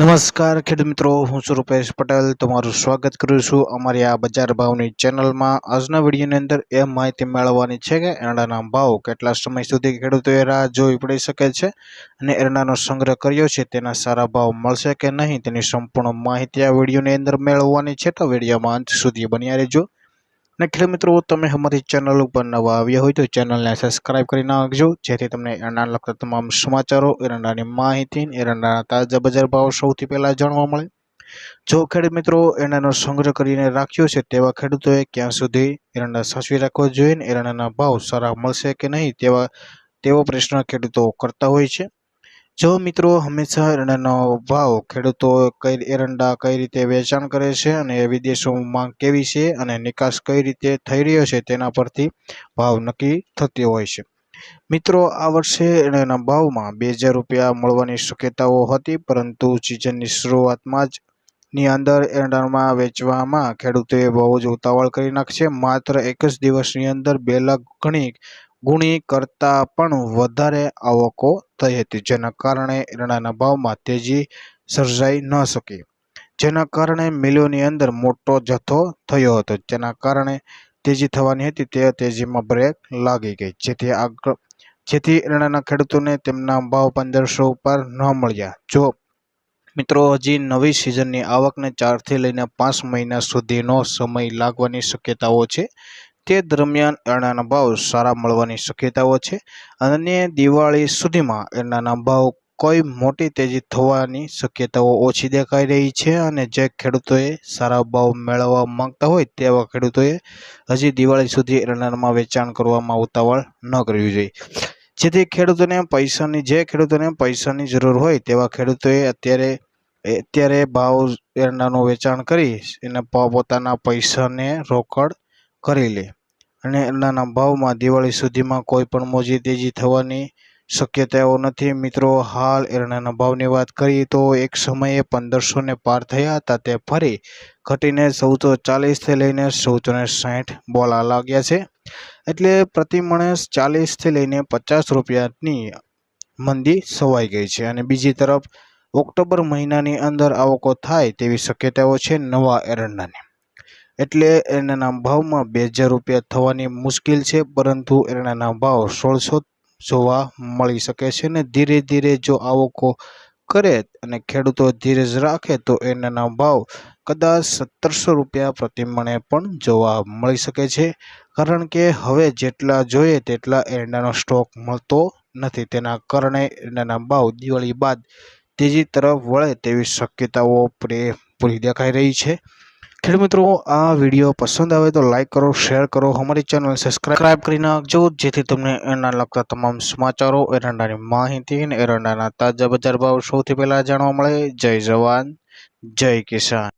નમસ્કાર ખેડૂત મિત્રો, હું છું રૂપેશ પટેલ. તમારું સ્વાગત કરું છું અમારી આ બજાર ભાવની ચેનલમાં. આજના વિડીયોની અંદર એ માહિતી મેળવવાની છે કે એરંડાના ભાવ કેટલા સમય સુધી ખેડૂતોએ રાહ જોવી પડી શકે છે અને એરંડાનો સંગ્રહ કર્યો છે તેના સારા ભાવ મળશે કે નહીં તેની સંપૂર્ણ માહિતી આ વિડીયોની અંદર મેળવવાની છે. તો વિડીયોમાં અંત સુધી બન્યા રહેજો. અને ખેડૂત મિત્રો, તમે અમારી ચેનલ ઉપર નવા આવ્યા હોય તો ચેનલને સબસ્ક્રાઇબ કરી નાખજો, જેથી તમને એરંડાને લગતા તમામ સમાચારો, એરંડાની માહિતી, એરંડાના તાજા બજાર ભાવ સૌથી પહેલા જાણવા મળે. જો ખેડૂત મિત્રો એરંડાનો સંગ્રહ કરીને રાખ્યો છે તેવા ખેડૂતોએ ક્યાં સુધી એરંડા સાચવી રાખવો જોઈએ, એરંડાના ભાવ સારા મળશે કે નહીં તેવો પ્રશ્ન ખેડૂતો કરતા હોય છે. જો મિત્રો હંમેશા એરંડાનો ભાવ ખેડૂતો એરંડા કઈ રીતે વેચાણ કરે છે અને વિદેશોમાં માંગ કેવી છે અને નિકાસ કઈ રીતે થઈ રહ્યો છે તેના પરથી ભાવ નક્કી થતી હોય છે. મિત્રો, આ વર્ષે એરંડાના ભાવમાં 2000 રૂપિયા મળવાની શક્યતાઓ હતી, પરંતુ સિઝનની શરૂઆતમાં જ ની અંદર એરંડામાં વેચવામાં ખેડૂતોએ બહુ જ ઉતાવળ કરી નાખશે. માત્ર એક જ દિવસની અંદર 2 લાખ ગુણી કરતાં પણ વધારે આવકો થઈ હતી, જેના કારણે એરંડાના ભાવમાં તેજી સર્જાઈ ન શકી, જેના કારણે મિલોની અંદર મોટો જથ્થો થયો હતો, જેના કારણે તેજી થવાની હતી તે તેજીમાં બ્રેક લાગી ગઈ, જેથી એરંડાના ખેડૂતોને તેમના ભાવ 1500 ઉપર ન મળ્યા. જો મિત્રો હજી નવી સિઝનની આવકને 4 થી લઈને 5 મહિના સુધીનો સમય લાગવાની શક્યતાઓ છે. તે દરમિયાન એરંડાના ભાવ સારા મળવાની શક્યતાઓ છે અને દિવાળી સુધીમાં એરંડાના ભાવ કોઈ મોટી તેજી થવાની શક્યતાઓ ઓછી દેખાઈ રહી છે. અને જે ખેડૂતોએ સારા ભાવ મેળવવા માંગતા હોય તેવા ખેડૂતોએ હજી દિવાળી સુધી એરંડામાં વેચાણ કરવામાં ઉતાવળ ન કરવી જોઈએ, જેથી ખેડૂતોને પૈસાની જરૂર હોય તેવા ખેડૂતોએ અત્યારે ભાવ એરંડાનું વેચાણ કરી એને પોતાના પૈસાને રોકડ કરી લે અને એરંડાના ભાવમાં દિવાળી સુધીમાં કોઈ પણ મોજી તેજી થવાની શક્યતાઓ નથી. મિત્રો, હાલ એરંડાના ભાવની વાત કરીએ તો એક સમયે 1500 ને પાર થયા હતા, તે ફરી ઘટીને 1440 થી લઈને 1460 બોલા લાગ્યા છે. એટલે પ્રતિ મણ 40 થી લઈને 50 રૂપિયાની મંદી સવાઈ ગઈ છે. અને બીજી તરફ ઓક્ટોબર મહિનાની અંદર આવકો થાય તેવી શક્યતાઓ છે નવા એરંડાની. એટલે એરંડાના ભાવમાં 2000 રૂપિયા થવાની મુશ્કેલ છે, પરંતુ એરંડાના ભાવ 1600 જોવા મળી શકે છે. અને ધીરે ધીરે જો આવકો કરે અને ખેડૂતો ધીરજ રાખે તો એરંડાના ભાવ કદાચ 1700 રૂપિયા પ્રતિ મણે પણ જોવા મળી શકે છે, કારણ કે હવે જેટલા જોઈએ તેટલા એરંડાનો સ્ટોક મળતો નથી. તેના કારણે એરંડાના ભાવ દિવાળી બાદ તેજી તરફ વળે તેવી શક્યતાઓ પૂરી દેખાઈ રહી છે. ખેડૂત મિત્રો, આ વિડીયો પસંદ આવે તો લાઈક કરો, શેર કરો, અમારી ચેનલ સબસ્ક્રાઇબ કરી નાખજો, જેથી તમને એરંડા લગતા તમામ સમાચારો, એરંડાની માહિતી અને એરંડાના તાજા બજાર ભાવ સૌથી પહેલા જાણવા મળે. જય જવાન, જય કિસાન.